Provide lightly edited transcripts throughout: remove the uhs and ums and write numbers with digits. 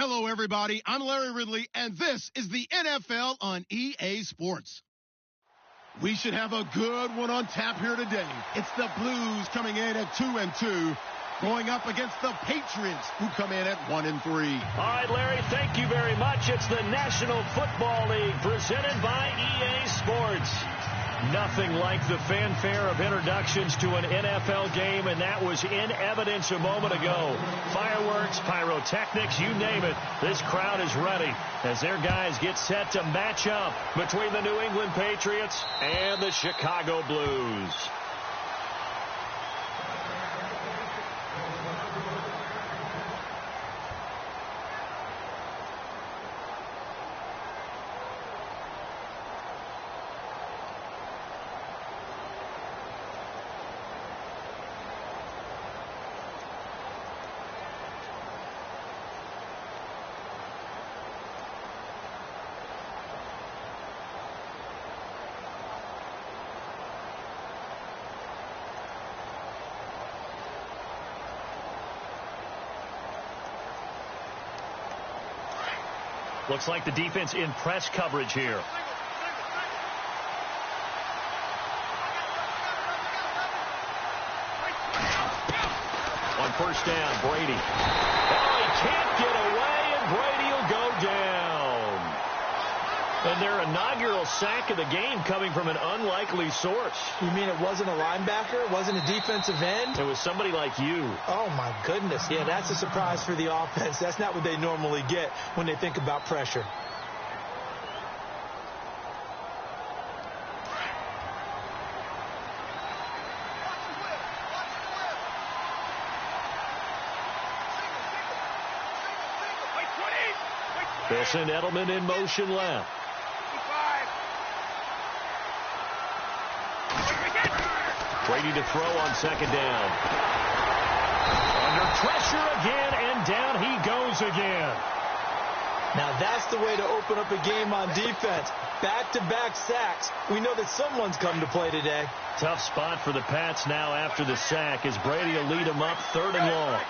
Hello, everybody. I'm Larry Ridley, and this is the NFL on EA Sports. We should have a good one on tap here today. It's the Blues coming in at 2-2, going up against the Patriots, who come in at 1-3. All right, Larry, thank you very much. It's the National Football League presented by EA Sports. Nothing like the fanfare of introductions to an NFL game, and that was in evidence a moment ago. Fireworks, pyrotechnics, you name it. This crowd is ready as their guys get set to match up between the New England Patriots and the Chicago Blues. Looks like the defense in press coverage here. On first down, Brady. Oh, he can't get away, and Brady will go down. And their inaugural sack of the game coming from an unlikely source. You mean it wasn't a linebacker? It wasn't a defensive end? It was somebody like you. Oh, my goodness. Yeah, that's a surprise for the offense. That's not what they normally get when they think about pressure. They'll send Edelman in motion left. Brady to throw on second down. Under pressure again, and down he goes again. Now that's the way to open up a game on defense. Back-to-back sacks. We know that someone's come to play today. Tough spot for the Pats now after the sack as Brady will lead them up 3rd and long.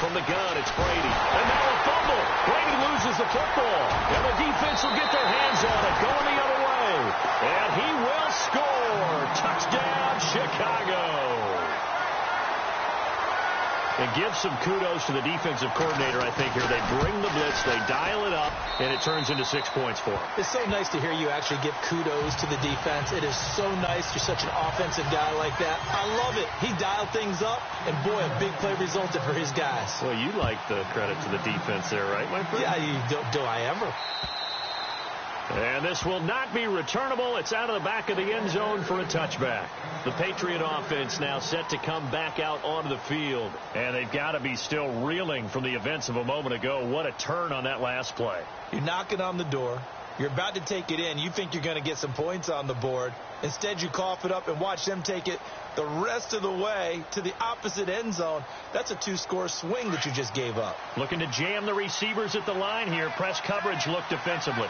From the gun, it's Brady. And now a fumble. Brady loses the football. And the defense will get their hands on it, going the other way. And he will score. Touchdown, Chicago. And give some kudos to the defensive coordinator, I think, here. They bring the blitz, they dial it up, and it turns into 6 points for them. It's so nice to hear you actually give kudos to the defense. It is so nice. You're such an offensive guy like that. I love it. He dialed things up, and boy, a big play resulted for his guys. Well, you like the credit to the defense there, right, my friend? Yeah, do I ever? And this will not be returnable. It's out of the back of the end zone for a touchback. The Patriot offense now set to come back out onto the field. And they've got to be still reeling from the events of a moment ago. What a turn on that last play. You're knocking on the door. You're about to take it in. You think you're going to get some points on the board. Instead, you cough it up and watch them take it the rest of the way to the opposite end zone. That's a 2-score swing that you just gave up. Looking to jam the receivers at the line here. Press coverage look defensively.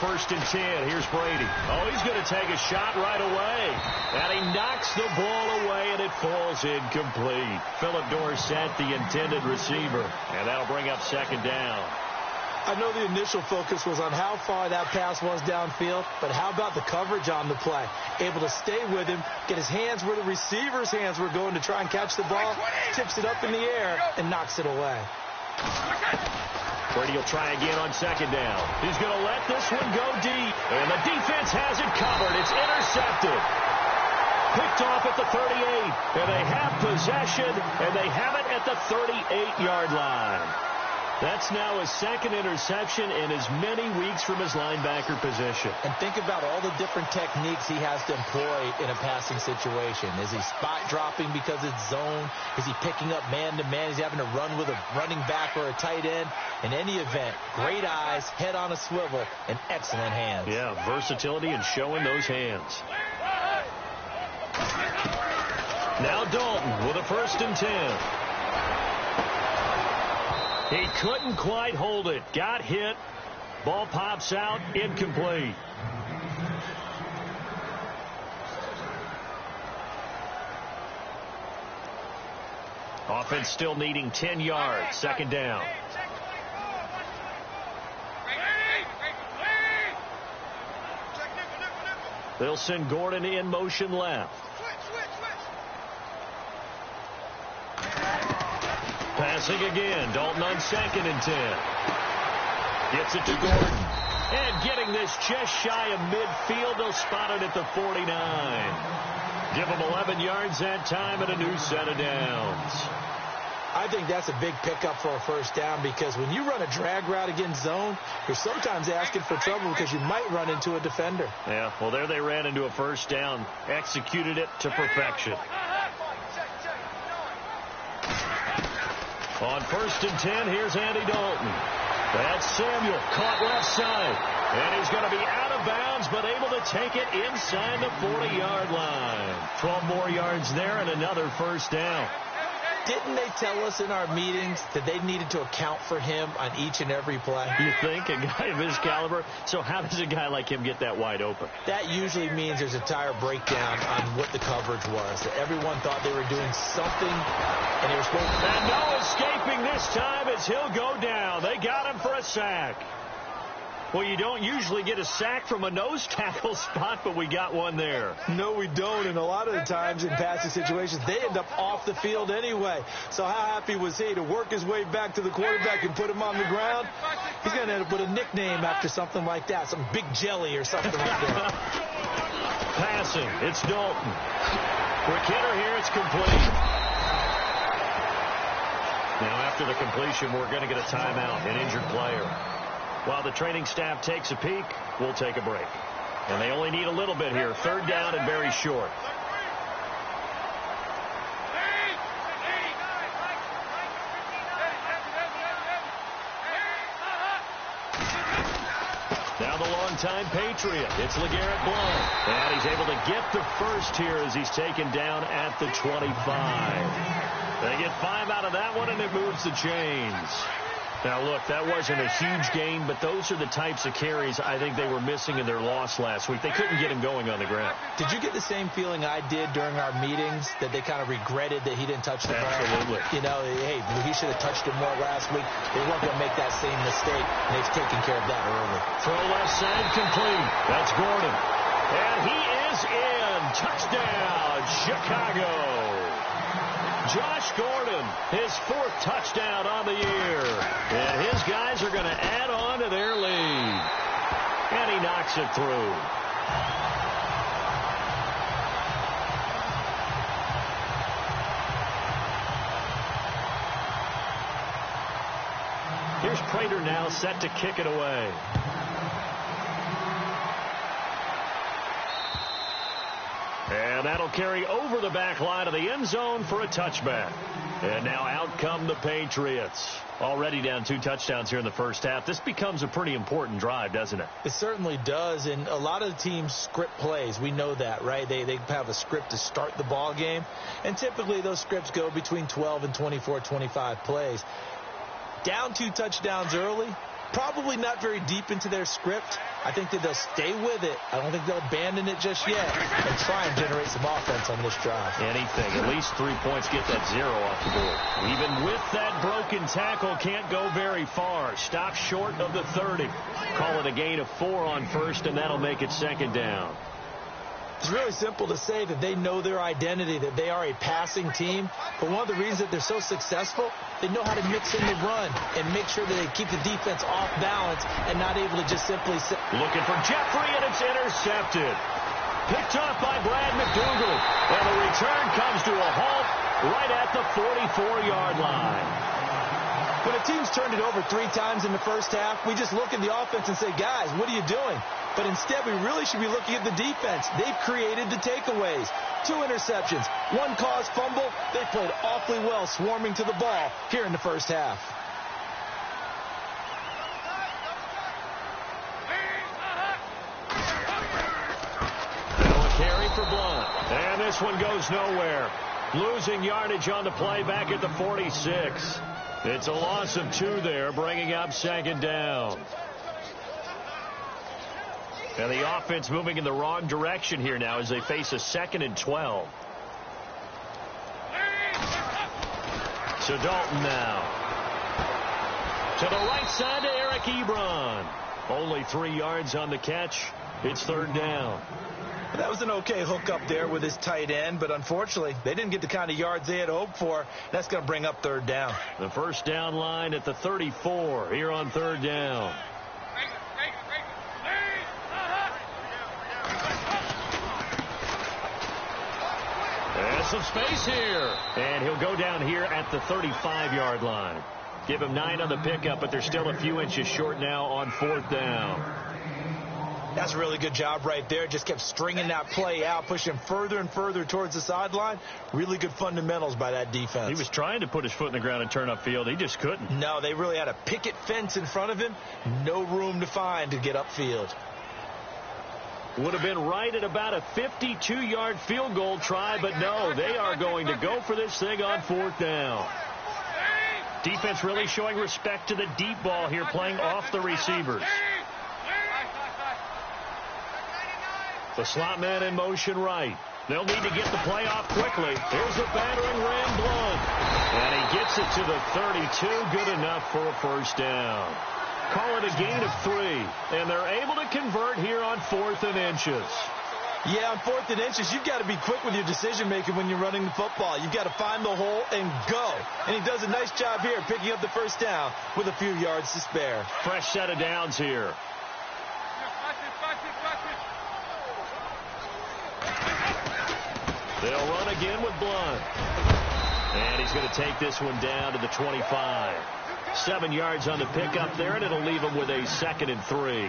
First and 10. Here's Brady. Oh, he's going to take a shot right away. And he knocks the ball away, and it falls incomplete. Philip Dorsett, the intended receiver. And that'll bring up second down. I know the initial focus was on how far that pass was downfield, but how about the coverage on the play? Able to stay with him, get his hands where the receiver's hands were going to try and catch the ball, tips it up in the air, and knocks it away. Brady will try again on second down. He's going to let this one go deep. And the defense has it covered. It's intercepted. Picked off at the 38. And they have possession, and they have it at the 38-yard line. That's now his second interception in as many weeks from his linebacker position. And think about all the different techniques he has to employ in a passing situation. Is he spot dropping because it's zone? Is he picking up man-to-man? Is he having to run with a running back or a tight end? In any event, great eyes, head on a swivel, and excellent hands. Yeah, versatility and showing those hands. Now Dalton with a 1st and 10. He couldn't quite hold it. Got hit. Ball pops out. Incomplete. Offense still needing 10 yards. Second down. They'll send Gordon in motion left. Passing again. Dalton on 2nd and 10. Gets it to Gordon. And getting this just shy of midfield. They'll spot it at the 49. Give him 11 yards that time and a new set of downs. I think that's a big pickup for a first down, because when you run a drag route against zone, you're sometimes asking for trouble because you might run into a defender. Yeah, well, there they ran into a first down. Executed it to perfection. On 1st and 10, here's Andy Dalton. That's Samuel, caught left side. And he's going to be out of bounds, but able to take it inside the 40-yard line. 12 more yards there and another first down. Didn't they tell us in our meetings that they needed to account for him on each and every play? You think? A guy of his caliber? So how does a guy like him get that wide open? That usually means there's a tire breakdown on what the coverage was. That everyone thought they were doing something, and they were supposed to... And no escaping this time as he'll go down. They got him for a sack. Well, you don't usually get a sack from a nose tackle spot, but we got one there. No, we don't. And a lot of the times in passing situations, they end up off the field anyway. So how happy was he to work his way back to the quarterback and put him on the ground? He's going to end up with a nickname after something like that, some Big Jelly or something like that. Passing. It's Dalton. Quick hitter here. It's complete. Now, after the completion, we're going to get a timeout, an injured player. While the training staff takes a peek, we'll take a break. And they only need a little bit here. 3rd down and very short. Now the longtime Patriot. It's LeGarrette Blount. And he's able to get the first here as he's taken down at the 25. They get 5 out of that one, and it moves the chains. Now, look, that wasn't a huge gain, but those are the types of carries I think they were missing in their loss last week. They couldn't get him going on the ground. Did you get the same feeling I did during our meetings, that they kind of regretted that he didn't touch the ball? Absolutely. You know, hey, he should have touched it more last week. They weren't going to make that same mistake, and they've taken care of that early. Throw left side complete. That's Gordon. And he is in. Touchdown, Chicago. Josh Gordon, his 4th touchdown on the year. And his guys are going to add on to their lead. And he knocks it through. Here's Prater now set to kick it away. And that'll carry over the back line of the end zone for a touchback. And now out come the Patriots. Already down 2 touchdowns here in the first half. This becomes a pretty important drive, doesn't it? It certainly does. And a lot of the teams script plays. We know that, right? They have a script to start the ball game. And typically those scripts go between 12 and 24, 25 plays. Down 2 touchdowns early. Probably not very deep into their script. I think that they'll stay with it. I don't think they'll abandon it just yet and try and generate some offense on this drive. Anything. At least 3 points. Get that 0 off the board. Even with that broken tackle, can't go very far. Stop short of the 30. Call it a gain of 4 on 1st, and that'll make it 2nd down. It's really simple to say that they know their identity, that they are a passing team. But one of the reasons that they're so successful, they know how to mix in the run and make sure that they keep the defense off balance and not able to just simply sit. Looking for Jeffrey, and it's intercepted. Picked off by Brad McDougal. And the return comes to a halt right at the 44-yard line. When a team's turned it over 3 times in the first half, we just look at the offense and say, guys, what are you doing? But instead, we really should be looking at the defense. They've created the takeaways. 2 interceptions, 1 caused fumble. They played awfully well swarming to the ball here in the first half. Now a carry for Blount. And this one goes nowhere. Losing yardage on the play back at the 46. It's a loss of 2 there, bringing up second down. And the offense moving in the wrong direction here now as they face a 2nd and 12. So Dalton now. To the right side to Eric Ebron. Only 3 yards on the catch. It's 3rd down. That was an okay hook up there with his tight end, but unfortunately, they didn't get the kind of yards they had hoped for. That's going to bring up 3rd down. The first down line at the 34 here on 3rd down. There's some space here. And he'll go down here at the 35-yard line. Give him 9 on the pickup, but they're still a few inches short now on 4th down. That's a really good job right there. Just kept stringing that play out, pushing further and further towards the sideline. Really good fundamentals by that defense. He was trying to put his foot in the ground and turn upfield. He just couldn't. No, they really had a picket fence in front of him. No room to find to get upfield. Would have been right at about a 52-yard field goal try, but no, they are going to go for this thing on 4th down. Defense really showing respect to the deep ball here, playing off the receivers. The slot man in motion right. They'll need to get the play off quickly. Here's a battering ram Blunt. And he gets it to the 32. Good enough for a first down. Call it a gain of 3. And they're able to convert here on 4th and inches. Yeah, on 4th and inches, you've got to be quick with your decision-making when you're running the football. You've got to find the hole and go. And he does a nice job here picking up the first down with a few yards to spare. Fresh set of downs here. They'll run again with Blunt. And he's going to take this one down to the 25. 7 yards on the pickup there, and it'll leave him with a 2nd and 3.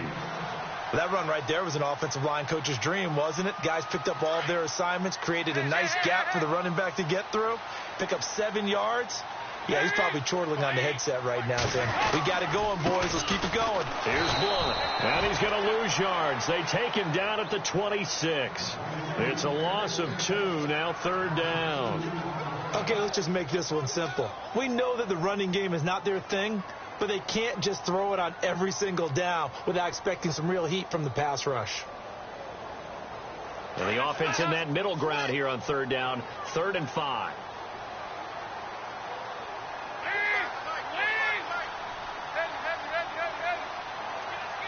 That run right there was an offensive line coach's dream, wasn't it? Guys picked up all of their assignments, created a nice gap for the running back to get through, pick up 7 yards. Yeah, he's probably chortling on the headset right now saying, we got it going, boys. Let's keep it going. Here's Blunt. And he's going to lose yards. They take him down at the 26. It's a loss of 2, now 3rd down. Okay, let's just make this one simple. We know that the running game is not their thing, but they can't just throw it on every single down without expecting some real heat from the pass rush. And the offense in that middle ground here on 3rd down, 3rd and 5.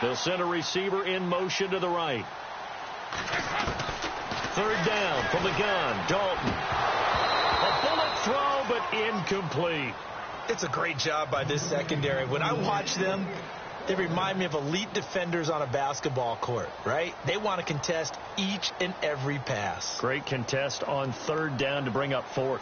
They'll send a receiver in motion to the right. 3rd down from the gun, Dalton. A bullet throw, but incomplete. It's a great job by this secondary. When I watch them, they remind me of elite defenders on a basketball court, right? They want to contest each and every pass. Great contest on 3rd down to bring up 4th.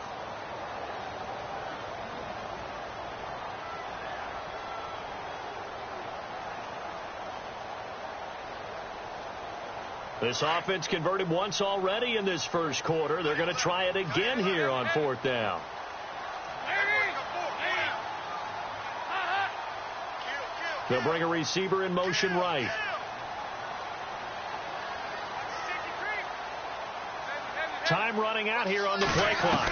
This offense converted once already in this first quarter. They're going to try it again here on 4th down. They'll bring a receiver in motion right. Time running out here on the play clock.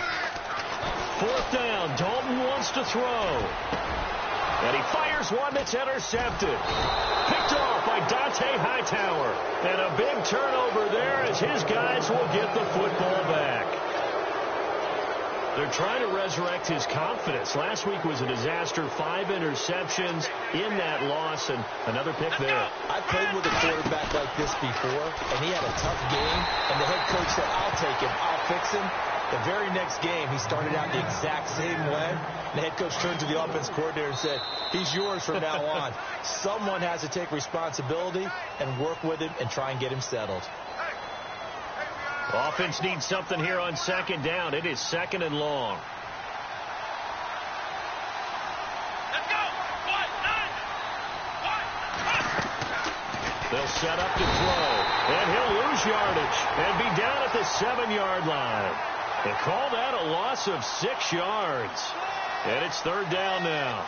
4th down. Dalton wants to throw. And he fires one that's intercepted. Picked off by Dante Hightower. And a big turnover there as his guys will get the football back. They're trying to resurrect his confidence. Last week was a disaster. 5 interceptions in that loss, and another pick there. I played with a quarterback like this before, and he had a tough game, and the head coach said, I'll take him, I'll fix him. The very next game, he started out the exact same way. The head coach turned to the offense coordinator and said, he's yours from now on. Someone has to take responsibility and work with him and try and get him settled. Offense needs something here on 2nd down. It is 2nd and long. They'll set up to throw, and he'll lose yardage and be down at the 7-yard line. They call that a loss of 6 yards. And it's 3rd down now.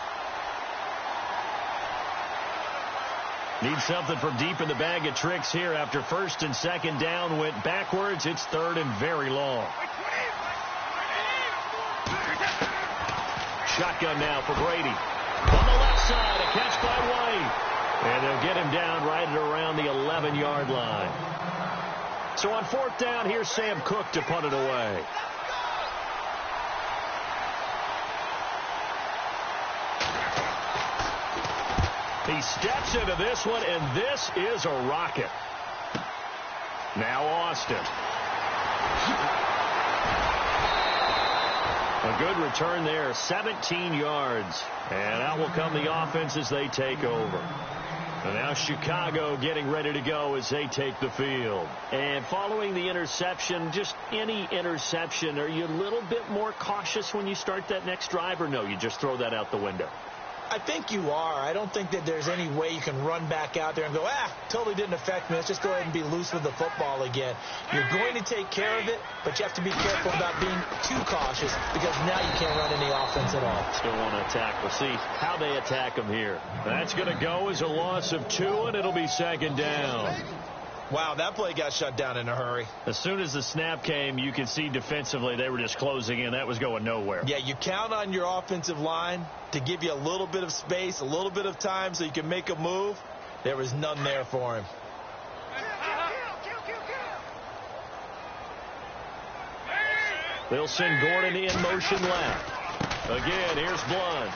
Need something from deep in the bag of tricks here after 1st and 2nd down went backwards. It's 3rd and very long. shotgun now for Brady. On the left side, a catch by White. And they'll get him down right at around the 11-yard line. So on fourth down, here's Sam Cook to punt it away. He steps into this one, and this is a rocket. Now Austin. A good return there, 17 yards. And out will come the offense as they take over. And now Chicago getting ready to go as they take the field. And following the interception, just any interception, are you a little bit more cautious when you start that next drive, or no, you just throw that out the window? I think you are. I don't think that there's any way you can run back out there and go, totally didn't affect me. Let's just go ahead and be loose with the football again. You're going to take care of it, but you have to be careful about being too cautious because now you can't run any offense at all. Still want to attack. We'll see how they attack them here. That's going to go as a loss of 2, and it'll be second down. Wow, that play got shut down in a hurry. As soon as the snap came, you could see defensively they were just closing in. That was going nowhere. Yeah, you count on your offensive line to give you a little bit of space, a little bit of time so you can make a move. There was none there for him. They'll send Gordon in motion left. Again, here's Blunt.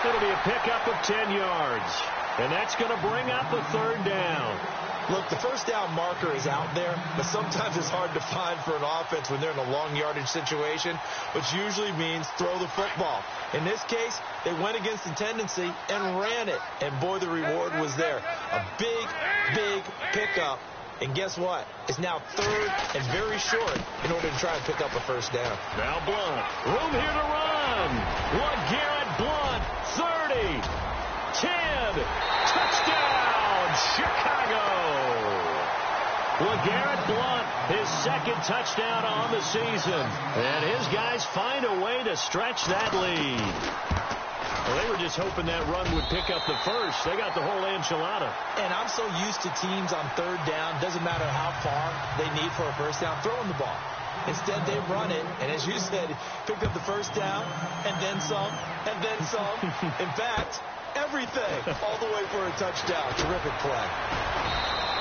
It'll be a pickup of 10 yards. And that's going to bring up a third down. Look, the first down marker is out there, but sometimes it's hard to find for an offense when they're in a long yardage situation, which usually means throw the football. In this case, they went against the tendency and ran it. And, boy, the reward was there. A big, big pickup. And guess what? It's now third and very short in order to try and pick up a first down. Now Blunt. Room here to run. LeGarrette Blunt, 30. 10. Touchdown, Chicago. LeGarrette Blunt, his second touchdown on the season. And his guys find a way to stretch that lead. Well, they were just hoping that run would pick up the first. They got the whole enchilada. And I'm so used to teams on third down, doesn't matter how far they need for a first down, throwing the ball. Instead, they run it, and as you said, picked up the first down, and then some, and then some. In fact, everything, all the way for a touchdown. Terrific play.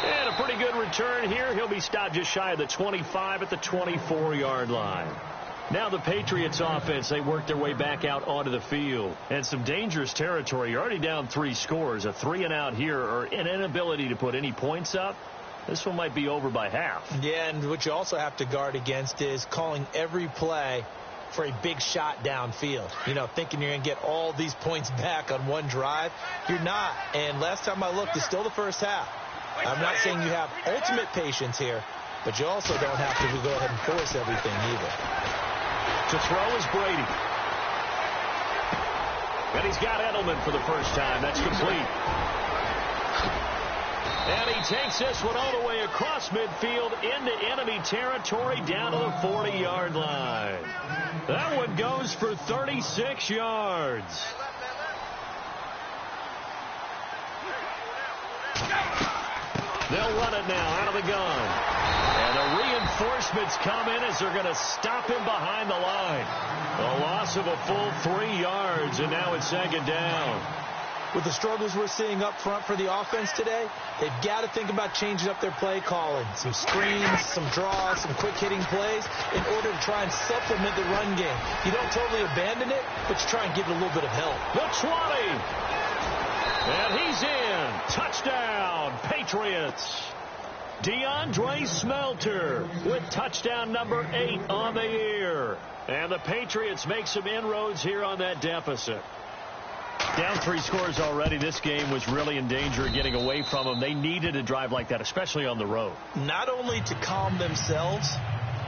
And a pretty good return here. He'll be stopped just shy of the 25 at the 24-yard line. Now the Patriots offense, they work their way back out onto the field. And some dangerous territory. You're already down 3 scores. A 3-and-out here, or an inability to put any points up. This one might be over by half. Yeah, and what you also have to guard against is calling every play for a big shot downfield. You know, thinking you're going to get all these points back on one drive. You're not. And last time I looked, it's still the first half. I'm not saying you have ultimate patience here, but you also don't have to go ahead and force everything either. To throw is Brady. And he's got Edelman for the first time. That's complete. And he takes this one all the way across midfield into enemy territory down to the 40-yard line. That one goes for 36 yards. They'll run it now out of the gun. And the reinforcements come in as they're going to stop him behind the line. A loss of a full 3 yards, and now it's second down. With the struggles we're seeing up front for the offense today, they've got to think about changing up their play calling. Some screens, some draws, some quick-hitting plays in order to try and supplement the run game. You don't totally abandon it, but you try and give it a little bit of help. The 20. And he's in. Touchdown, Patriots. DeAndre Smelter with touchdown number 8 on the year. And the Patriots make some inroads here on that deficit. Down 3 scores already. This game was really in danger of getting away from them. They needed a drive like that, especially on the road. Not only to calm themselves,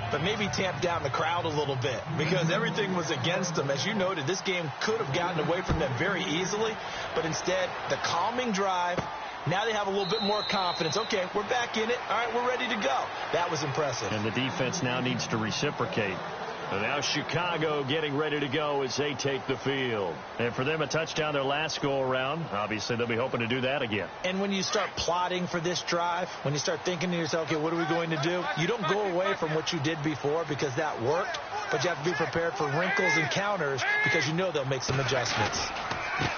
but maybe tamp down the crowd a little bit because everything was against them. As you noted, this game could have gotten away from them very easily, but instead, the calming drive, now they have a little bit more confidence. Okay, we're back in it. All right, we're ready to go. That was impressive. And the defense now needs to reciprocate. And now Chicago getting ready to go as they take the field. And for them, a touchdown their last go-around. Obviously, they'll be hoping to do that again. And when you start plotting for this drive, when you start thinking to yourself, okay, what are we going to do? You don't go away from what you did before because that worked. but you have to be prepared for wrinkles and counters because you know they'll make some adjustments.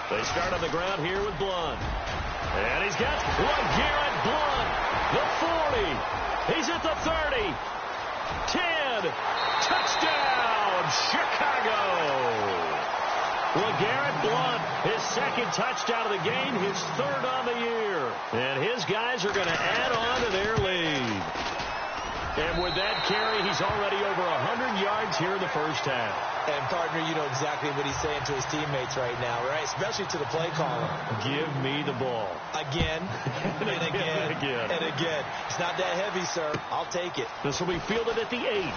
They start on the ground here with Blunt. And he's got LeGarrette Blunt, the 40. He's at the 30. 10. Touchdown, Chicago. LeGarrette Blunt, his second touchdown of the game, his third on the year. And his guys are going to add on to their lead. And with that carry, he's already over 100 yards here in the first half. And, partner, you know exactly what he's saying to his teammates right now, right? Especially to the play caller. Give me the ball. Again, and again, and again. It's not that heavy, sir. I'll take it. This will be fielded at the 8.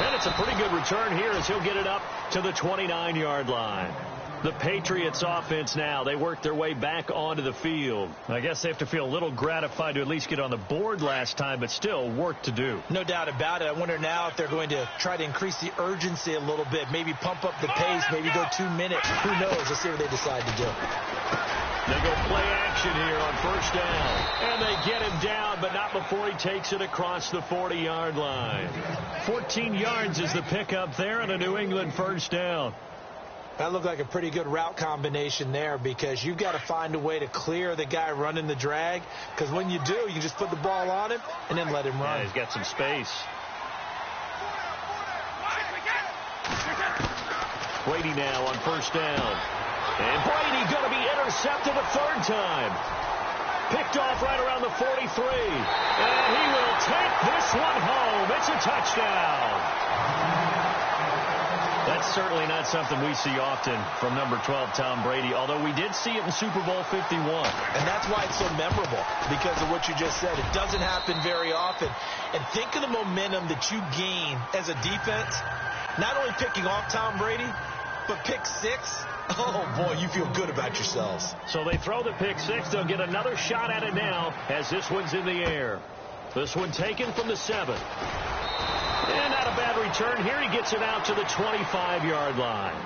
And it's a pretty good return here as he'll get it up to the 29-yard line. The Patriots offense now, they worked their way back onto the field. I guess they have to feel a little gratified to at least get on the board last time, but still work to do. No doubt about it. I wonder now if they're going to try to increase the urgency a little bit, maybe pump up the pace, maybe go 2 minutes. Who knows? Let's see what they decide to do. They go play action here on first down. And they get him down, but not before he takes it across the 40-yard line. 14 yards is the pickup there on a New England first down. That looked like a pretty good route combination there because you've got to find a way to clear the guy running the drag, because when you do, you just put the ball on him and then let him run. Yeah, he's got some space. Brady now on first down. And Brady going to be intercepted a third time. Picked off right around the 43. And he will take this one home. It's a touchdown. That's certainly not something we see often from number 12, Tom Brady, although we did see it in Super Bowl 51. And that's why it's so memorable, because of what you just said. It doesn't happen very often. And think of the momentum that you gain as a defense, not only picking off Tom Brady, but pick 6. Oh, boy, you feel good about yourselves. So they throw the pick 6. They'll get another shot at it now as this one's in the air. This one taken from the 7. And not a bad return here. He gets it out to the 25-yard line.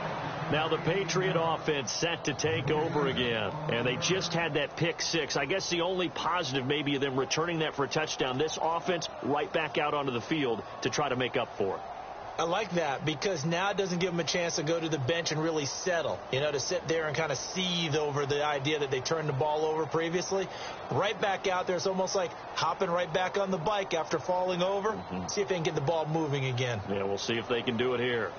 Now the Patriot offense set to take over again. And they just had that pick 6. I guess the only positive maybe of them returning that for a touchdown. This offense right back out onto the field to try to make up for it. I like that because now it doesn't give them a chance to go to the bench and really settle, to sit there and kind of seethe over the idea that they turned the ball over previously. Right back out there, it's almost like hopping right back on the bike after falling over. See if they can get the ball moving again. Yeah, we'll see if they can do it here.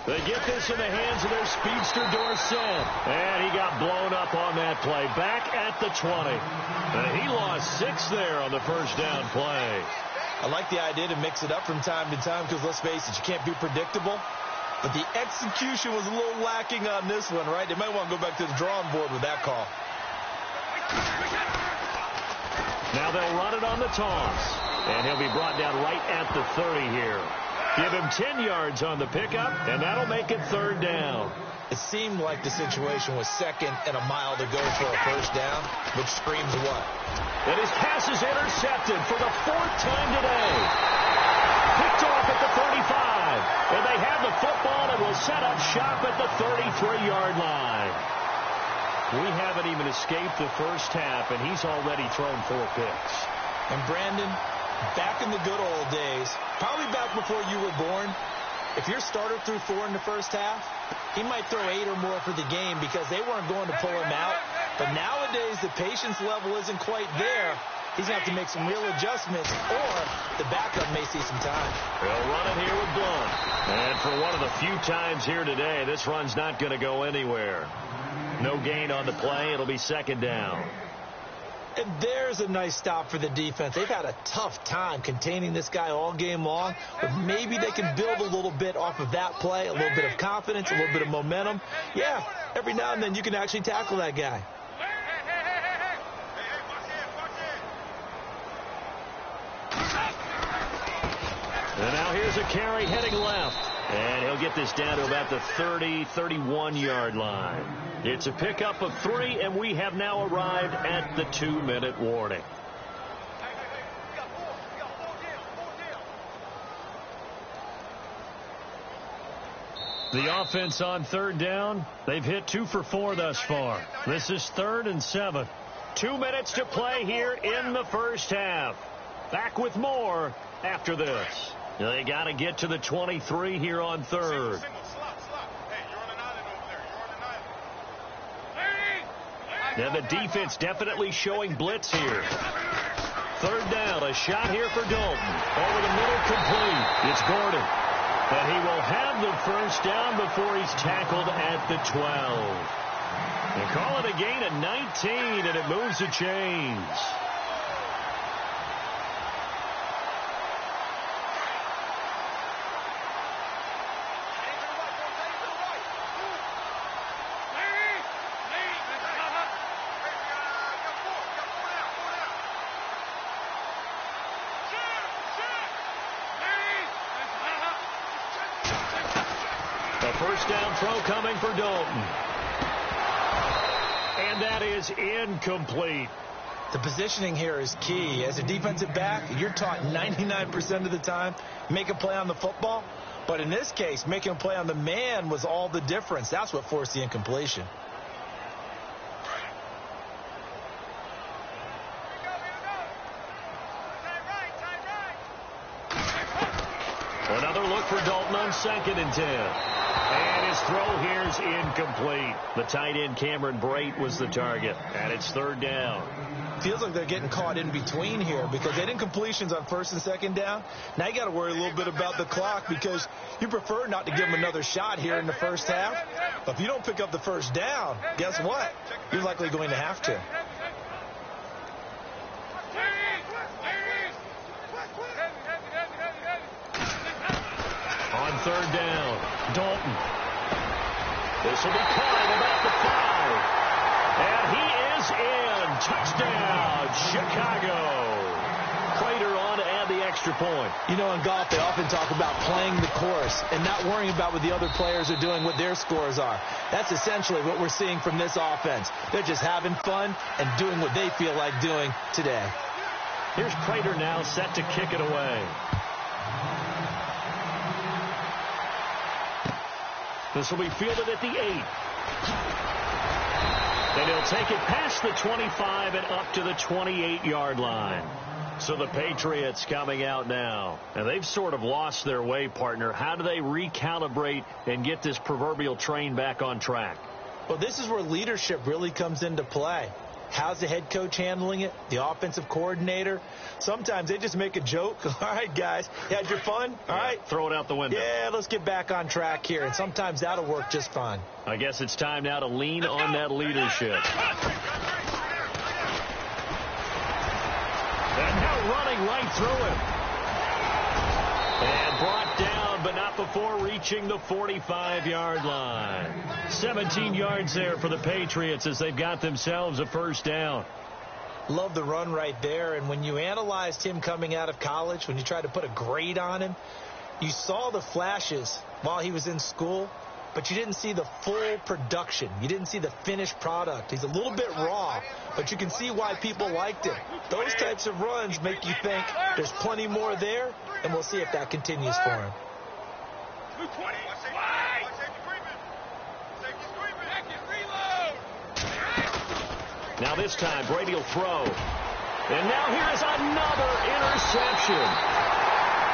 They get this in the hands of their speedster Dorsett. And he got blown up on that play. Back at the 20. And he lost 6 there on the first down play. I like the idea to mix it up from time to time because, let's face it, you can't be predictable. But the execution was a little lacking on this one, right? They might want to go back to the drawing board with that call. Now they'll run it on the toss. And he'll be brought down right at the 30 here. Give him 10 yards on the pickup, and that'll make it third down. It seemed like the situation was second and a mile to go for a first down, which screams what? And his pass is intercepted for the 4th time today. Picked off at the 35. And they have the football and will set up shop at the 33-yard line. We haven't even escaped the first half, and he's already thrown 4 picks. And Brandon, back in the good old days, probably back before you were born, if your starter threw 4 in the first half, he might throw 8 or more for the game because they weren't going to pull him out. But nowadays, the patience level isn't quite there. He's going to have to make some real adjustments, or the backup may see some time. They'll run it here with Blunt. And for one of the few times here today, this run's not going to go anywhere. No gain on the play. It'll be second down. And there's a nice stop for the defense. They've had a tough time containing this guy all game long, but maybe they can build a little bit off of that play, a little bit of confidence, a little bit of momentum. Yeah, every now and then you can actually tackle that guy. And now here's a carry heading left. And he'll get this down to about the 30, 31-yard line. It's a pickup of 3, and we have now arrived at the 2-minute warning. The offense on third down, they've hit 2 for 4 thus far. This is 3rd and 7. 2 minutes to play here in the first half. Back with more after this. They got to get to the 23 here on third. Now the defense definitely showing blitz here. Third down, a shot here for Dalton. Over the middle, complete. It's Gordon. And he will have the first down before he's tackled at the 12. They call it a gain of 19, and it moves the chains. First down throw coming for Dalton. And that is incomplete. The positioning here is key. As a defensive back, you're taught 99% of the time, make a play on the football. But in this case, making a play on the man was all the difference. That's what forced the incompletion. Another look for Dalton on 2nd and 10. And his throw here is incomplete. The tight end, Cameron Brate, was the target. And it's 3rd down. Feels like they're getting caught in between here because they did completions on 1st and 2nd down. Now you got to worry a little bit about the clock because you prefer not to give them another shot here in the first half. But if you don't pick up the first down, guess what? You're likely going to have to. On 3rd down, Dalton. This will be caught about the 5. And he is in. Touchdown, Chicago. Prater on to add the extra point. You know, in golf, they often talk about playing the course and not worrying about what the other players are doing, what their scores are. That's essentially what we're seeing from this offense. They're just having fun and doing what they feel like doing today. Here's Prater now set to kick it away. This will be fielded at the 8. And he'll take it past the 25 and up to the 28-yard line. So the Patriots coming out now. And they've sort of lost their way, partner. How do they recalibrate and get this proverbial train back on track? Well, this is where leadership really comes into play. How's the head coach handling it? The offensive coordinator? Sometimes they just make a joke. All right, guys, you had your fun? All right. Throw it out the window. Yeah, let's get back on track here. And sometimes that'll work just fine. I guess it's time now to lean on that leadership. And now running right through him. And brought down, but not before reaching the 45-yard line. 17 yards there for the Patriots as they've got themselves a first down. Love the run right there. And when you analyzed him coming out of college, when you tried to put a grade on him, you saw the flashes while he was in school, but you didn't see the full production. You didn't see the finished product. He's a little bit raw, but you can see why people liked him. Those types of runs make you think there's plenty more there, and we'll see if that continues for him. Now this time, Brady will throw. And now here is another interception.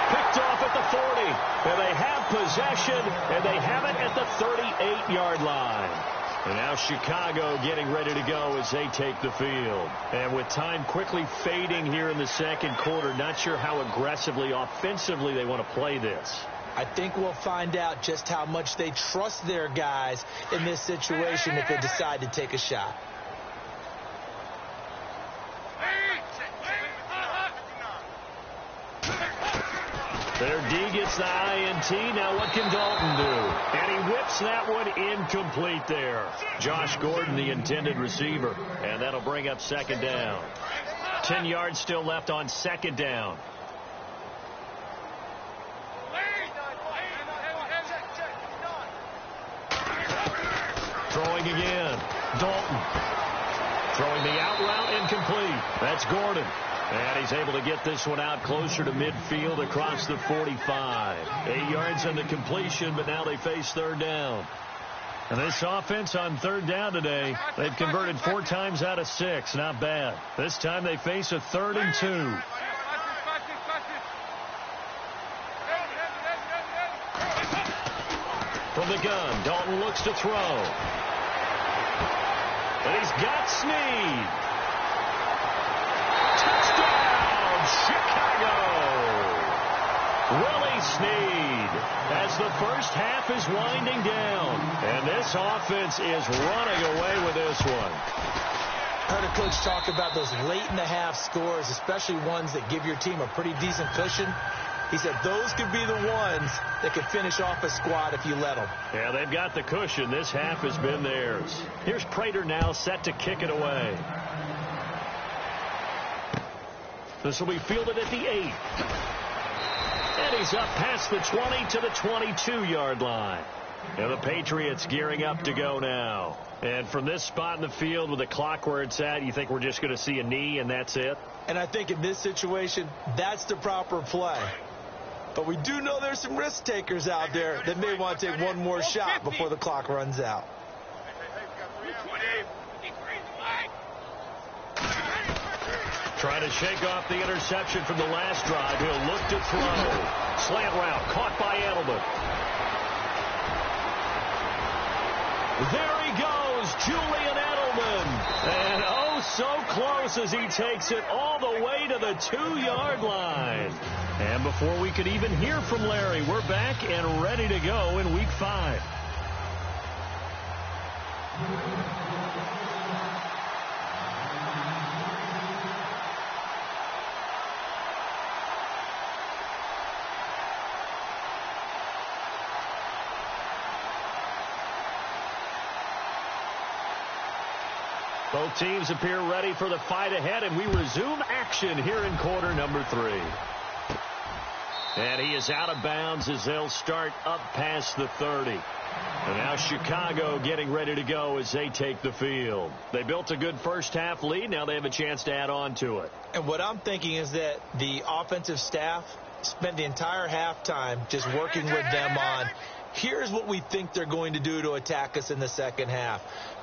Picked off at the 40. And they have possession, and they have it at the 38-yard line. And now Chicago getting ready to go as they take the field. And with time quickly fading here in the second quarter, not sure how aggressively, offensively they want to play this. I think we'll find out just how much they trust their guys in this situation if they decide to take a shot. Their D gets the INT. Now what can Dalton do? And he whips that one incomplete there. Josh Gordon, the intended receiver. And that'll bring up second down. 10 yards still left on second down. Throwing again. Dalton. Throwing the out route incomplete. That's Gordon. And he's able to get this one out closer to midfield across the 45. 8 yards on the completion, but now they face third down. And this offense on third down today, they've converted 4 times out of 6. Not bad. This time they face a 3rd and 2. From the gun, Dalton looks to throw. And he's got Snead. Touchdown, Chicago! Willie Snead as the first half is winding down. And this offense is running away with this one. Heard a coach talk about those late-in-the-half scores, especially ones that give your team a pretty decent cushion. He said those could be the ones that could finish off a squad if you let them. Yeah, they've got the cushion. This half has been theirs. Here's Prater now set to kick it away. This will be fielded at the 8. And he's up past the 20 to the 22-yard line. And the Patriots gearing up to go now. And from this spot in the field with the clock where it's at, you think we're just going to see a knee and that's it? And I think in this situation, that's the proper play. But we do know there's some risk takers out there that may want to take one more shot before the clock runs out. Trying to shake off the interception from the last drive. He'll look to throw. Slant route caught by Edelman. There he goes, Julian Edelman. And oh, so close as he takes it all the way to the 2-yard line. And before we could even hear from Larry, we're back and ready to go in Week 5. Both teams appear ready for the fight ahead, and we resume action here in quarter number 3. And he is out of bounds as they'll start up past the 30. And now Chicago getting ready to go as they take the field. They built a good first half lead. Now they have a chance to add on to it. And what I'm thinking is that the offensive staff spent the entire halftime just working with them on, here's what we think they're going to do to attack us in the second half.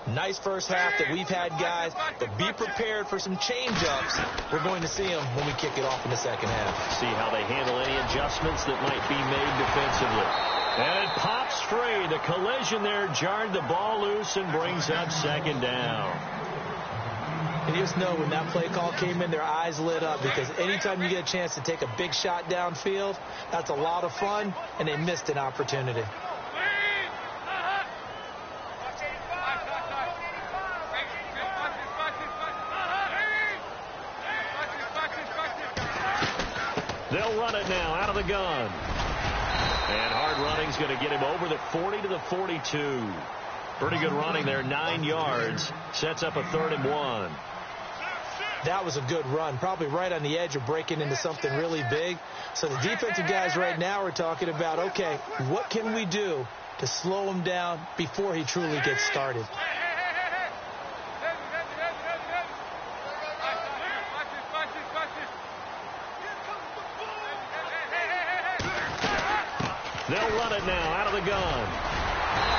Nice first half that we've had, guys, but be prepared for some change-ups. We're going to see them when we kick it off in the second half. See how they handle any adjustments that might be made defensively. And it pops free. The collision there jarred the ball loose and brings up second down. And you just know when that play call came in, their eyes lit up, because anytime you get a chance to take a big shot downfield, that's a lot of fun, and they missed an opportunity. They'll run it now out of the gun. And hard running's going to get him over the 40 to the 42. Pretty good running there, 9 yards. Sets up a 3rd and 1. That was a good run, probably right on the edge of breaking into something really big. So the defensive guys right now are talking about, okay, what can we do to slow him down before he truly gets started? They'll run it now out of the gun.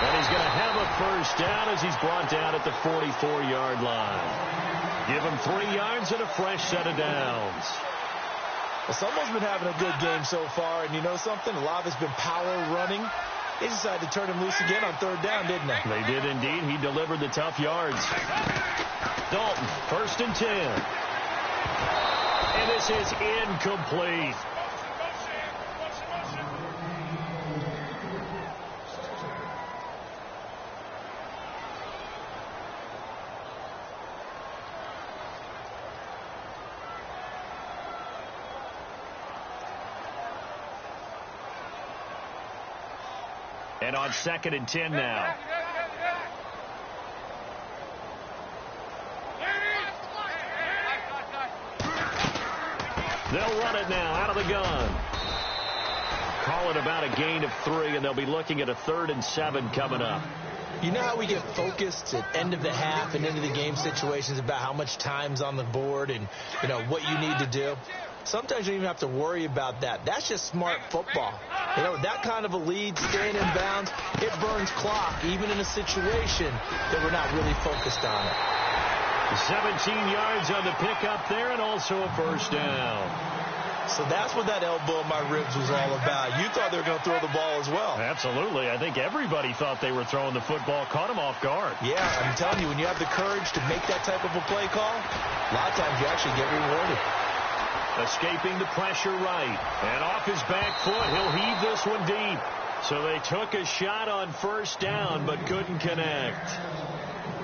And he's going to have a first down as he's brought down at the 44-yard line. Give him 3 yards and a fresh set of downs. Well, someone's been having a good game so far, and you know something? A lot of it's been power running. They decided to turn him loose again on 3rd down, didn't they? They did indeed. He delivered the tough yards. Dalton, 1st and 10. And this is incomplete. And on 2nd and 10 now. They'll run it now out of the gun. Call it about a gain of 3, and they'll be looking at a 3rd and 7 coming up. You know how we get focused at end of the half and into the game situations about how much time's on the board and, you know, what you need to do? Sometimes you don't even have to worry about that. That's just smart football. You know, that kind of a lead, staying in bounds, it burns clock, even in a situation that we're not really focused on it. 17 yards on the pickup there and also a first down. So that's what that elbow in my ribs was all about. You thought they were going to throw the ball as well. Absolutely. I think everybody thought they were throwing the football, caught him off guard. Yeah, I'm telling you, when you have the courage to make that type of a play call, a lot of times you actually get rewarded. Escaping the pressure right. And off his back foot, he'll heave this one deep. So they took a shot on first down, but couldn't connect.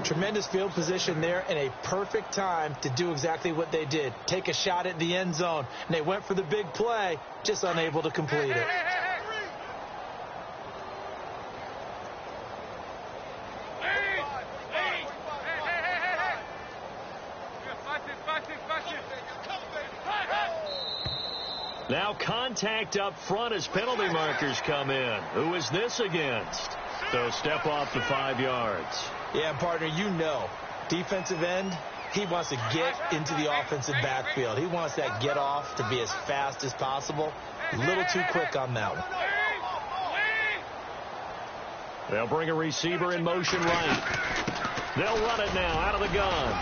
Tremendous field position there and a perfect time to do exactly what they did. Take a shot at the end zone. And they went for the big play, just unable to complete it. Now contact up front as penalty markers come in. Who is this against? So step off the 5 yards. Yeah, partner, you know, defensive end, he wants to get into the offensive backfield. He wants that get off to be as fast as possible. A little too quick on that one. They'll bring a receiver in motion right. They'll run it now out of the gun.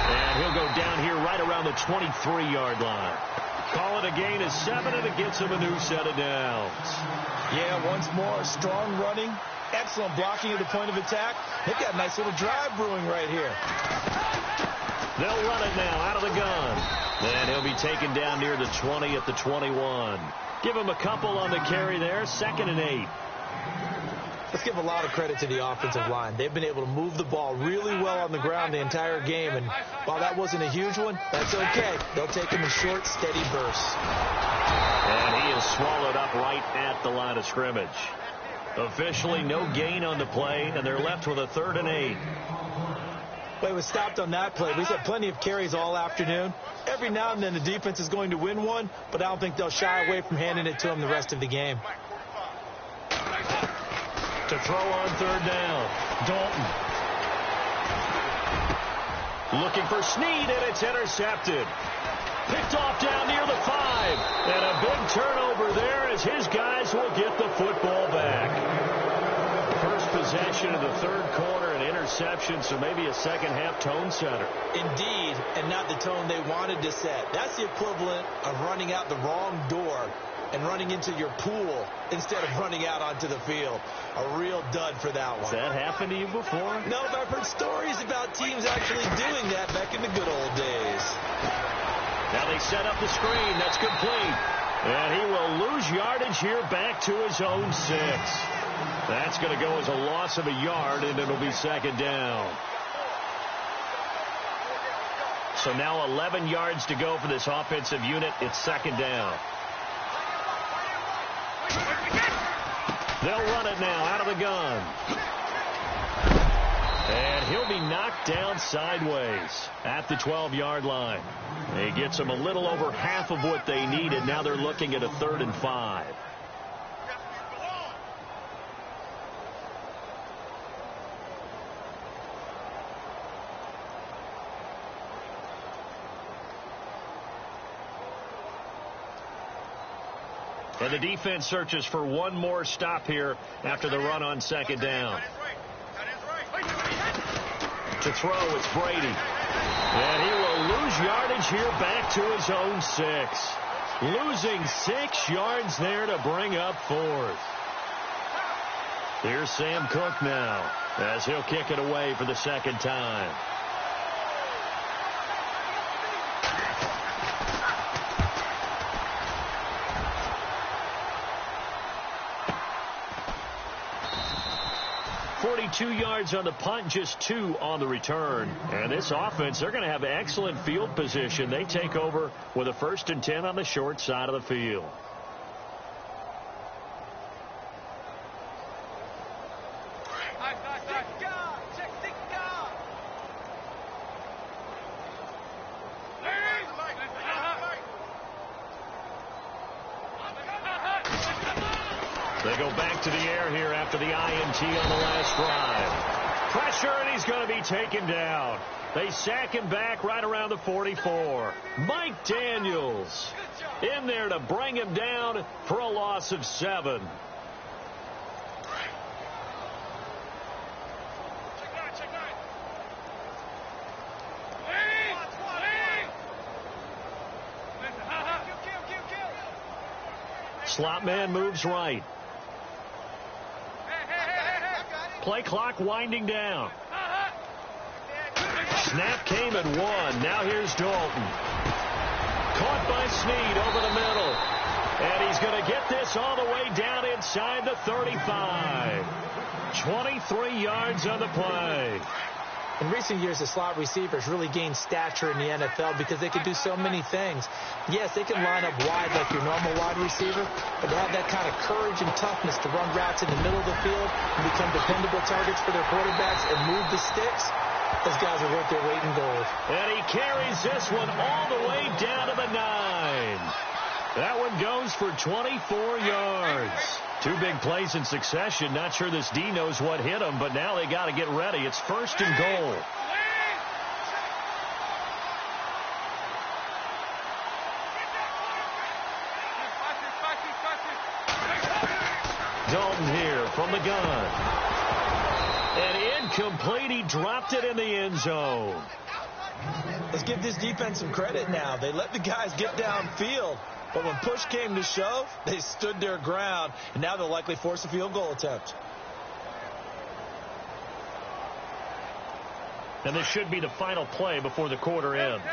And he'll go down here right around the 23-yard line. Call it a gain of 7, and it gets him a new set of downs. Yeah, once more, strong running. Excellent blocking at the point of attack. They've got a nice little drive brewing right here. They'll run it now out of the gun. And he'll be taken down near the 20 at the 21. Give him a couple on the carry there. 2nd and 8. Let's give a lot of credit to the offensive line. They've been able to move the ball really well on the ground the entire game. And while that wasn't a huge one, that's okay. They'll take him in short, steady bursts. And he is swallowed up right at the line of scrimmage. Officially no gain on the play, and they're left with a 3rd and 8. Play was stopped on that play. We've had plenty of carries all afternoon. Every now and then the defense is going to win one, but I don't think they'll shy away from handing it to him the rest of the game. To throw on 3rd down, Dalton. Looking for Snead, and it's intercepted. Picked off down near the 5. And a big turnover there as his guys will get the football back. First possession of the 3rd quarter, an interception, so maybe a second-half tone setter. Indeed, and not the tone they wanted to set. That's the equivalent of running out the wrong door and running into your pool instead of running out onto the field. A real dud for that one. Has that happened to you before? No, but I've heard stories about teams actually doing that back in the good old days. Now they set up the screen. That's complete. And he will lose yardage here back to his own 6. That's going to go as a loss of a yard, and it'll be 2nd down. So now 11 yards to go for this offensive unit. It's 2nd down. They'll run it now out of the gun. And he'll be knocked down sideways at the 12-yard line. He gets them a little over half of what they needed. Now they're looking at a 3rd and 5. And the defense searches for one more stop here after the run on 2nd down. To throw, it's Brady. And he will lose yardage here back to his own 6. Losing 6 yards there to bring up 4th. Here's Sam Cook now as he'll kick it away for the 2nd time. Two yards on the punt, just 2 on the return. And this offense, they're going to have excellent field position. They take over with a 1st and 10 on the short side of the field. They go back to the air here after the INT on the last drive. Pressure, and he's going to be taken down. They sack him back right around the 44. Mike Daniels in there to bring him down for a loss of 7. Slot man moves right. Play clock winding down. Snap came at 1. Now here's Dalton. Caught by Snead over the middle. And he's going to get this all the way down inside the 35. 23 yards on the play. In recent years, the slot receivers really gained stature in the NFL because they can do so many things. Yes, they can line up wide like your normal wide receiver, but they have that kind of courage and toughness to run routes in the middle of the field and become dependable targets for their quarterbacks and move the sticks. Those guys are worth their weight in gold. And he carries this one all the way down to the 9. That one goes for 24 yards. 2 big plays in succession. Not sure this D knows what hit him, but now they got to get ready. It's 1st and goal. Dalton here from the gun. And incomplete. He dropped it in the end zone. Let's give this defense some credit now. They let the guys get downfield. But when push came to shove, they stood their ground, and now they'll likely force a field goal attempt. And this should be the final play before the quarter ends.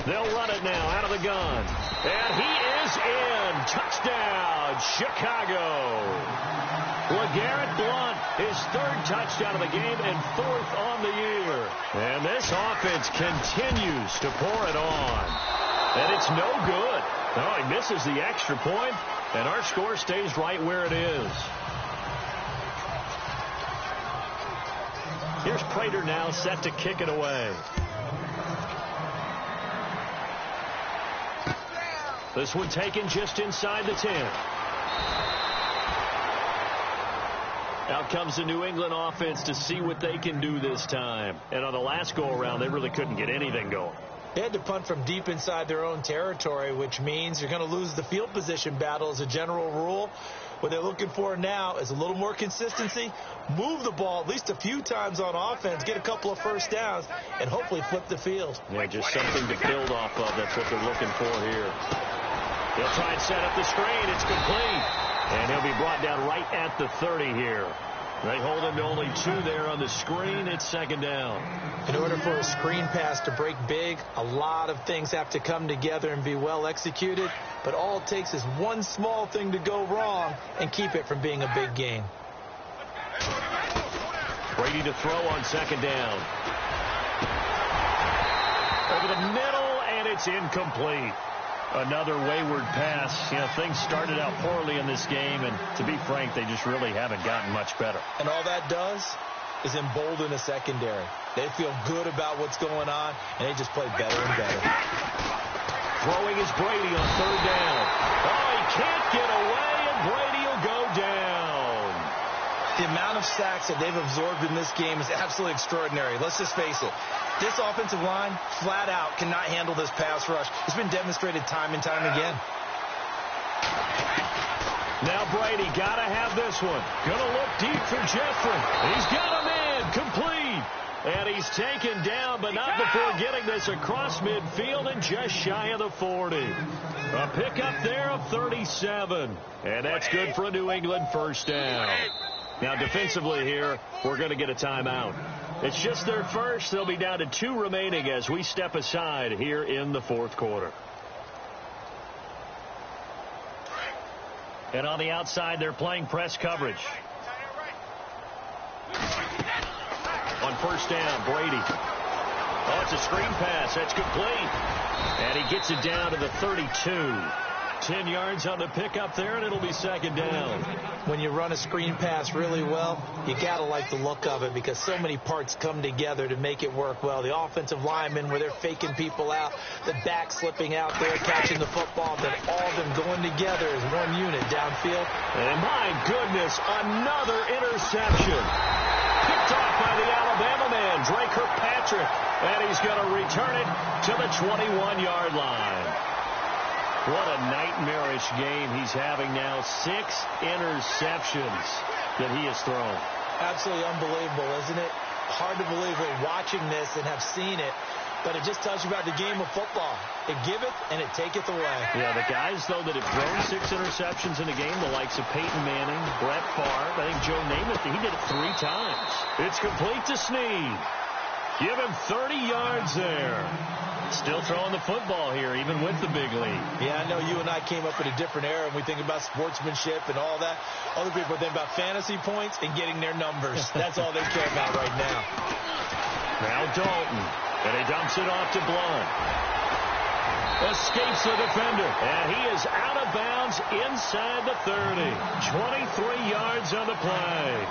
They'll run it now out of the gun. And he is in. Touchdown, Chicago. LeGarrette Blount, his 3rd touchdown of the game and 4th on the year. And this offense continues to pour it on. And it's no good. Oh, he misses the extra point, and our score stays right where it is. Here's Prater now set to kick it away. This one taken just inside the 10. Out comes the New England offense to see what they can do this time. And on the last go-around, they really couldn't get anything going. They had to punt from deep inside their own territory, which means you're going to lose the field position battle as a general rule. What they're looking for now is a little more consistency, move the ball at least a few times on offense, get a couple of first downs, and hopefully flip the field. Yeah, just something to build off of. That's what they're looking for here. He'll try and set up the screen. It's complete. And he'll be brought down right at the 30 here. They hold him to only 2 there on the screen. It's 2nd down. In order for a screen pass to break big, a lot of things have to come together and be well executed. But all it takes is one small thing to go wrong and keep it from being a big gain. Brady to throw on 2nd down. Over the middle, and it's incomplete. Another wayward pass. You know, things started out poorly in this game, and to be frank, they just really haven't gotten much better. And all that does is embolden a secondary. They feel good about what's going on, and they just play better and better. Throwing is Brady on 3rd down. Oh, he can't get away, and Brady will go down. The amount of sacks that they've absorbed in this game is absolutely extraordinary. Let's just face it. This offensive line, flat out, cannot handle this pass rush. It's been demonstrated time and time again. Now Brady got to have this one. Going to look deep for Jeffrey. He's got him in. Complete. And he's taken down, but not before getting this across midfield and just shy of the 40. A pickup there of 37. And that's good for a New England 1st down. Now, defensively here, we're going to get a timeout. It's just their first. They'll be down to 2 remaining as we step aside here in the 4th quarter. And on the outside, they're playing press coverage. On 1st down, Brady. Oh, it's a screen pass. That's complete. And he gets it down to the 32. 10 yards on the pickup there, and it'll be second down. When you run a screen pass really well, you got to like the look of it because so many parts come together to make it work well. The offensive linemen, where they're faking people out, the back slipping out there, catching the football, then all of them going together as one unit downfield. And my goodness, another interception. Picked off by the Alabama man, Drake Kirkpatrick, and he's going to return it to the 21-yard line. What a nightmarish game he's having now. 6 interceptions that he has thrown. Absolutely unbelievable, isn't it? Hard to believe we're watching this and have seen it, but it just tells you about the game of football. It give it and it taketh away. Yeah, the guys, though, that have thrown 6 interceptions in a game, the likes of Peyton Manning, Brett Favre, I think Joe Namath, he did it 3 times. It's complete to Snead. Give him 30 yards there. Still throwing the football here, even with the big lead. Yeah, I know you and I came up in a different era, and we think about sportsmanship and all that. Other people think about fantasy points and getting their numbers. That's all they care about right now. Now Dalton, and he dumps it off to Blunt. Escapes the defender, and he is out of bounds inside the 30. 23 yards on the play.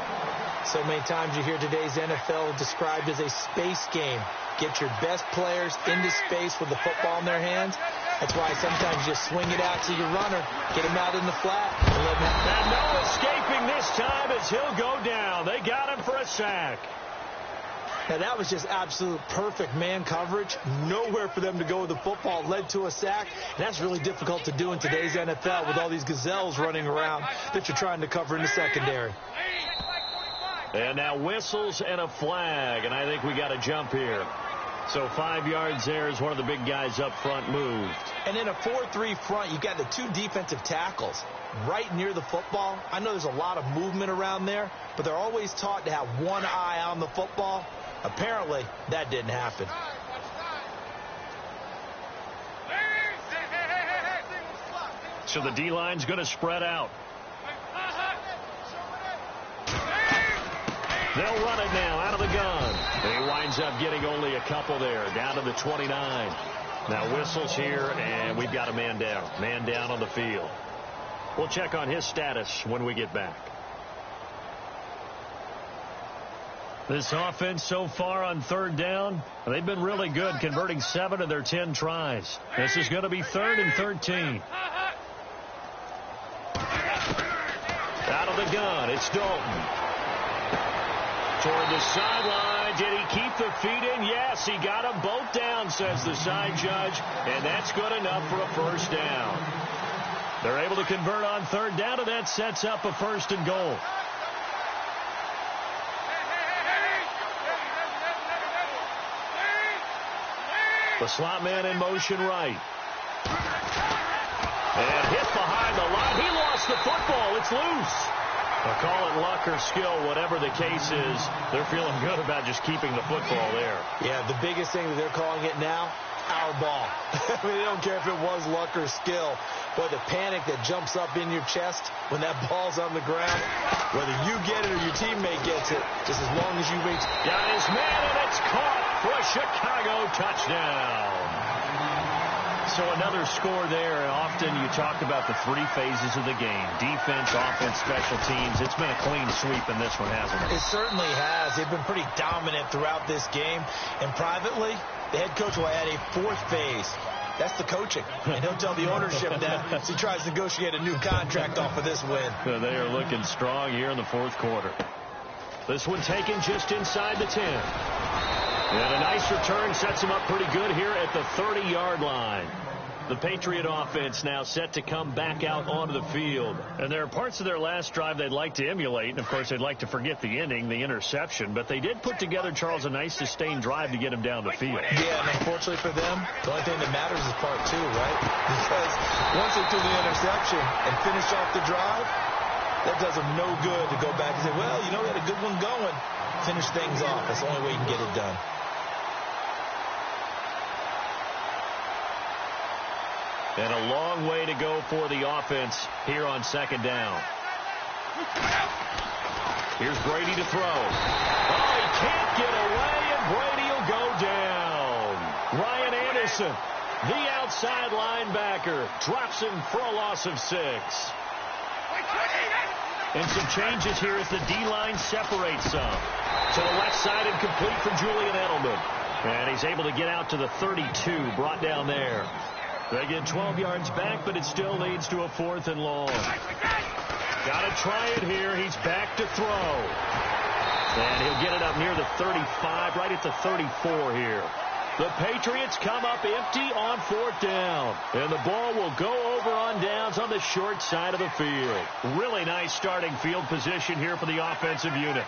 So many times you hear today's NFL described as a space game. Get your best players into space with the football in their hands. That's why sometimes you just swing it out to your runner, get him out in the flat. And no escaping this time as he'll go down. They got him for a sack. Now, that was just absolute perfect man coverage. Nowhere for them to go with the football. Led to a sack. And that's really difficult to do in today's NFL with all these gazelles running around that you're trying to cover in the secondary. And now whistles and a flag, and I think we got a jump here. So 5 yards there as one of the big guys up front moved. And in a 4-3 front, you got the 2 defensive tackles right near the football. I know there's a lot of movement around there, but they're always taught to have one eye on the football. Apparently, that didn't happen. So the D-line's going to spread out. They'll run it now out of the gun. And he winds up getting only a couple there, down to the 29. Now whistles here, and we've got a man down. Man down on the field. We'll check on his status when we get back. This offense so far on 3rd down, they've been really good, converting 7 of their 10 tries. This is going to be 3rd and 13. Out of the gun, it's Dalton. Toward the sideline. Did he keep the feet in? Yes, he got them both down, says the side judge, and that's good enough for a first down. They're able to convert on 3rd down, and that sets up a 1st and goal. The slot man in motion right. And hit behind the line. He lost the football. It's loose. I'll call it luck or skill, whatever the case is. They're feeling good about just keeping the football there. Yeah, the biggest thing that they're calling it now, our ball. I mean, they don't care if it was luck or skill. Boy, the panic that jumps up in your chest when that ball's on the ground, whether you get it or your teammate gets it, just as long as you reach. Got his man, and it's caught for a Chicago touchdown. So another score there. Often you talk about the 3 phases of the game. Defense, offense, special teams. It's been a clean sweep in this one, hasn't it? It certainly has. They've been pretty dominant throughout this game. And privately, the head coach will add a 4th phase. That's the coaching. And he'll tell the ownership that as he tries to negotiate a new contract off of this win. So they are looking strong here in the 4th quarter. This one taken just inside the 10. And a nice return sets him up pretty good here at the 30-yard line. The Patriot offense now set to come back out onto the field. And there are parts of their last drive they'd like to emulate. And, of course, they'd like to forget the ending, the interception. But they did put together, Charles, a nice sustained drive to get him down the field. Yeah, and unfortunately for them, the only thing that matters is part 2, right? Because once they threw the interception and finished off the drive, that does them no good to go back and say, well, you know, we had a good one going. Finish things off. That's the only way you can get it done. And a long way to go for the offense here on 2nd down. Here's Brady to throw. Oh, he can't get away, and Brady will go down. Ryan Anderson The outside linebacker drops him for a loss of 6. And some changes here as the D-line separates some. To the left side and complete for Julian Edelman. And he's able to get out to the 32, brought down there. They get 12 yards back, but it still leads to a 4th and long. Got to try it here. He's back to throw. And he'll get it up near the 35, right at the 34 here. The Patriots come up empty on 4th down. And the ball will go over on downs on the short side of the field. Really nice starting field position here for the offensive unit.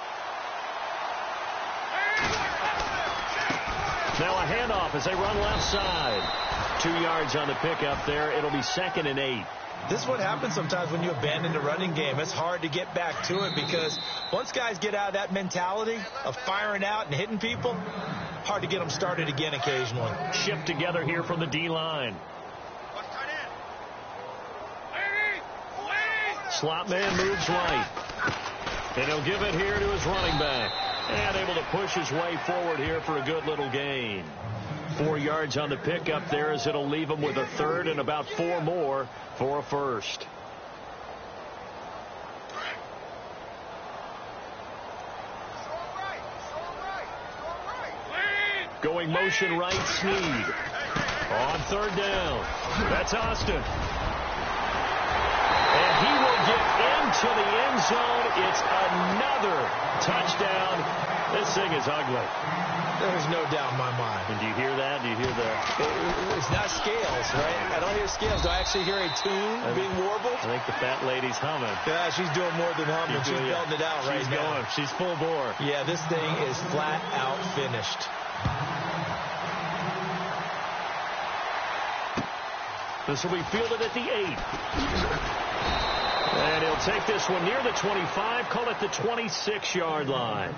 Now a handoff as they run left side. 2 yards on the pickup there. It'll be 2nd and 8. This is what happens sometimes when you abandon the running game. It's hard to get back to it because once guys get out of that mentality of firing out and hitting people, hard to get them started again occasionally. Shipped together here from the D-line. Slot man moves right. And he'll give it here to his running back. And able to push his way forward here for a good little gain. 4 yards on the pickup there as it'll leave him with a 3rd and about 4 more for a 1st. Going motion right, Snead. On 3rd down. That's Austin. And he will get into the end zone. It's another touchdown. This thing is ugly. There's no doubt in my mind. And do you hear that? Do you hear that? It's not scales, right? I don't hear scales. Do I actually hear a tune being warbled? I think the fat lady's humming. Yeah, she's doing more than humming. She's belting it out right now. She's going. She's full bore. Yeah, this thing is flat out finished. This will be fielded at the 8. And he'll take this one near the 25, call it the 26-yard line.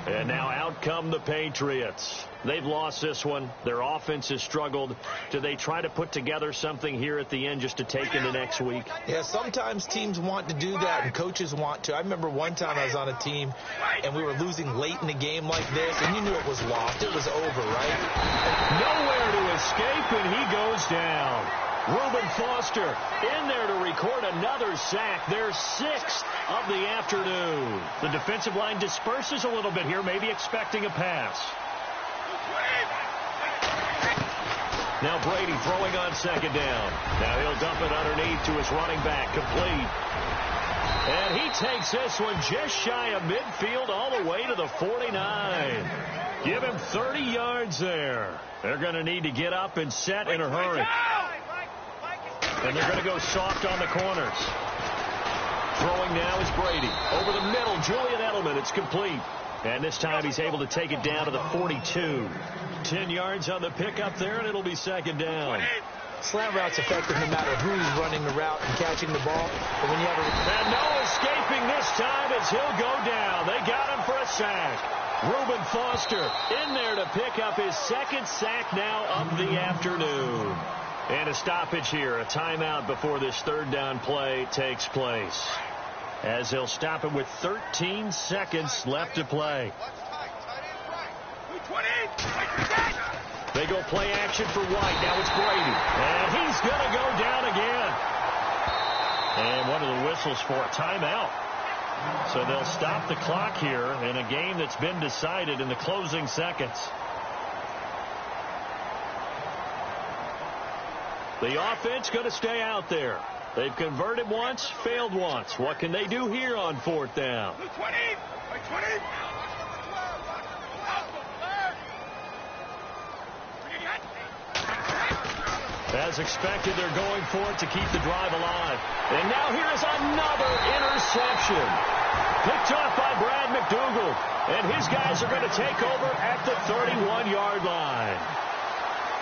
And now out come the Patriots. They've lost this one. Their offense has struggled. Do they try to put together something here at the end just to take into next week? Yeah, sometimes teams want to do that and coaches want to. I remember one time I was on a team and we were losing late in a game like this, and you knew it was lost. It was over, right? Nowhere to escape, and he goes down. Reuben Foster in there to record another sack. Their 6th of the afternoon. The defensive line disperses a little bit here, maybe expecting a pass. Now Brady throwing on 2nd down. Now he'll dump it underneath to his running back, complete. And he takes this one just shy of midfield all the way to the 49. Give him 30 yards there. They're going to need to get up and set in a hurry. And they're going to go soft on the corners. Throwing now is Brady. Over the middle, Julian Edelman. It's complete. And this time he's able to take it down to the 42. 10 yards on the pickup there, and it'll be 2nd down. Slant route's effective no matter who's running the route and catching the ball. But when you have and no escaping this time as he'll go down. They got him for a sack. Reuben Foster in there to pick up his 2nd sack now of the afternoon. And a stoppage here, a timeout before this 3rd down play takes place. As he'll stop it with 13 seconds left to play. They go play action for White. Now it's Brady. And he's going to go down again. And one of the whistles for a timeout. So they'll stop the clock here in a game that's been decided in the closing seconds. The offense going to stay out there. They've converted once, failed once. What can they do here on 4th down? As expected, they're going for it to keep the drive alive. And now here's another interception. Picked off by Brad McDougal. And his guys are going to take over at the 31-yard line.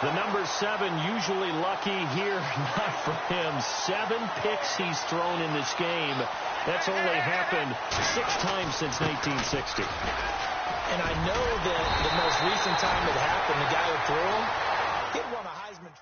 The number 7 usually lucky here, not for him. 7 picks he's thrown in this game. That's only happened 6 times since 1960. And I know that the most recent time it happened, the guy who threw him, he won a Heisman.